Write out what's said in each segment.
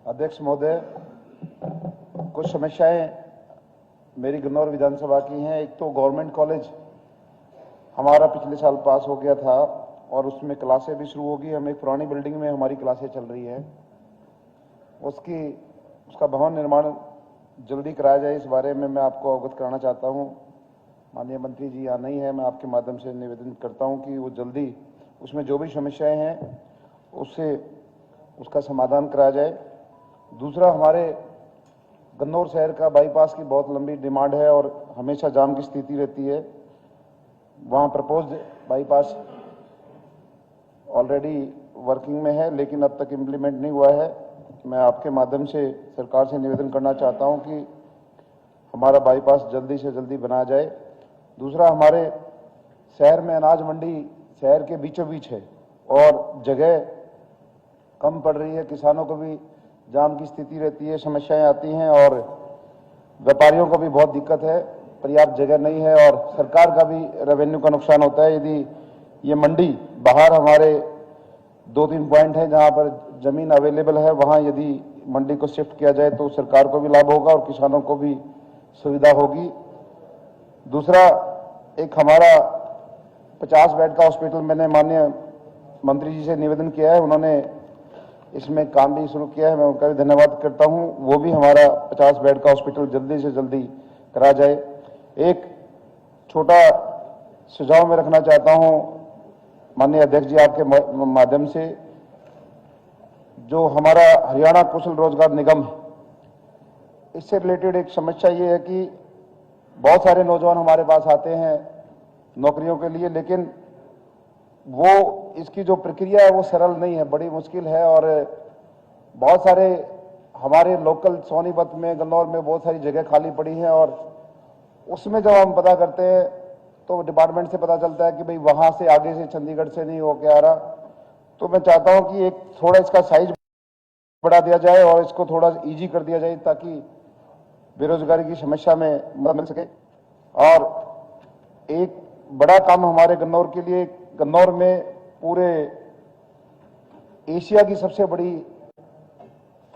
अध्यक्ष महोदय, कुछ समस्याएं मेरी गन्नौर विधानसभा की हैं। एक तो गवर्नमेंट कॉलेज हमारा पिछले साल पास हो गया था और उसमें क्लासें भी शुरू होगी। हम एक पुरानी बिल्डिंग में हमारी क्लासें चल रही हैं, उसका भवन निर्माण जल्दी कराया जाए, इस बारे में मैं आपको अवगत कराना चाहता हूं। माननीय मंत्री जी यहाँ नहीं है, मैं आपके माध्यम से निवेदन करता हूं कि वो जल्दी उसमें जो भी समस्याएं हैं उसका समाधान कराया जाए। दूसरा, हमारे गन्नौर शहर का बाईपास की बहुत लंबी डिमांड है और हमेशा जाम की स्थिति रहती है। वहाँ प्रपोज्ड बाईपास ऑलरेडी वर्किंग में है, लेकिन अब तक इम्प्लीमेंट नहीं हुआ है। मैं आपके माध्यम से सरकार से निवेदन करना चाहता हूं कि हमारा बाईपास जल्दी से जल्दी बनाया जाए। दूसरा, हमारे शहर में अनाज मंडी शहर के बीचों बीच है और जगह कम पड़ रही है। किसानों को भी जाम की स्थिति रहती है, समस्याएं आती हैं और व्यापारियों को भी बहुत दिक्कत है, पर्याप्त जगह नहीं है और सरकार का भी रेवेन्यू का नुकसान होता है। यदि ये मंडी बाहर हमारे 2-3 पॉइंट है जहां पर जमीन अवेलेबल है, वहां यदि मंडी को शिफ्ट किया जाए तो सरकार को भी लाभ होगा और किसानों को भी सुविधा होगी। दूसरा, एक हमारा 50 बेड का हॉस्पिटल, मैंने माननीय मंत्री जी से निवेदन किया है, उन्होंने इसमें काम भी शुरू किया है, मैं उनका भी धन्यवाद करता हूं। वो भी हमारा 50 बेड का हॉस्पिटल जल्दी से जल्दी करा जाए। एक छोटा सुझाव मैं रखना चाहता हूं माननीय अध्यक्ष जी आपके माध्यम से, जो हमारा हरियाणा कौशल रोजगार निगम है, इससे रिलेटेड एक समस्या ये है कि बहुत सारे नौजवान हमारे पास आते हैं नौकरियों के लिए, लेकिन वो इसकी जो प्रक्रिया है वो सरल नहीं है, बड़ी मुश्किल है और बहुत सारे हमारे लोकल सोनीपत में, गन्नौर में बहुत सारी जगह खाली पड़ी है और उसमें जब हम पता करते हैं तो डिपार्टमेंट से पता चलता है कि भाई वहां से आगे से चंडीगढ़ से नहीं होके आ रहा। तो मैं चाहता हूं कि एक थोड़ा इसका साइज बढ़ा दिया जाए और इसको थोड़ा इजी कर दिया जाए ताकि बेरोजगारी की समस्या में मदद मिल सके। और एक बड़ा काम हमारे गन्नौर के लिए, गन्नौर में पूरे एशिया की सबसे बड़ी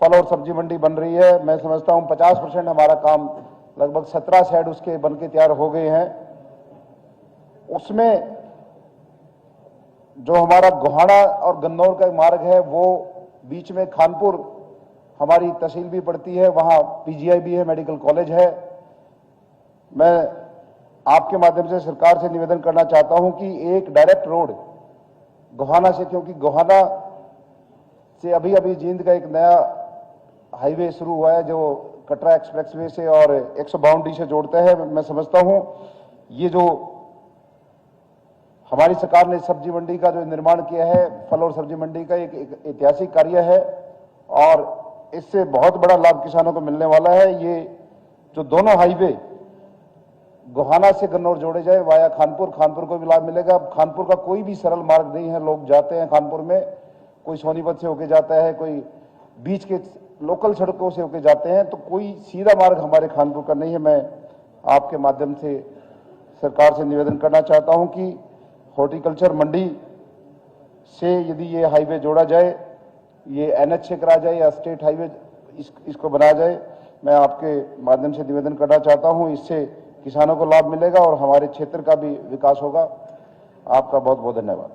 फल और सब्जी मंडी बन रही है। मैं समझता हूं 50% हमारा काम, लगभग 17 शेड उसके बन के तैयार हो गए हैं। उसमें जो हमारा गोहाना और गन्नौर का मार्ग है, वो बीच में खानपुर हमारी तहसील भी पड़ती है, वहां पीजीआई भी है, मेडिकल कॉलेज है। मैं आपके माध्यम से सरकार से निवेदन करना चाहता हूं कि एक डायरेक्ट रोड गोहाना से, क्योंकि गोहाना से अभी अभी जींद का एक नया हाईवे शुरू हुआ है जो कटरा एक्सप्रेसवे से और 152D से जोड़ता है। मैं समझता हूं ये जो हमारी सरकार ने सब्जी मंडी का जो निर्माण किया है, फल और सब्जी मंडी का एक ऐतिहासिक कार्य है और इससे बहुत बड़ा लाभ किसानों को मिलने वाला है। ये जो दोनों हाईवे गोहाना से गन्नौर जोड़े जाए वाया खानपुर को भी लाभ मिलेगा। खानपुर का कोई भी सरल मार्ग नहीं है, लोग जाते हैं खानपुर में, कोई सोनीपत से होके जाता है, कोई बीच के लोकल सड़कों से होके जाते हैं, तो कोई सीधा मार्ग हमारे खानपुर का नहीं है। मैं आपके माध्यम से सरकार से निवेदन करना चाहता हूं कि हॉर्टिकल्चर मंडी से यदि ये हाईवे जोड़ा जाए, ये NH से करा जाए या स्टेट हाईवे इसको बनाया जाए, मैं आपके माध्यम से निवेदन करना चाहता हूं। इससे किसानों को लाभ मिलेगा और हमारे क्षेत्र का भी विकास होगा। आपका बहुत बहुत धन्यवाद।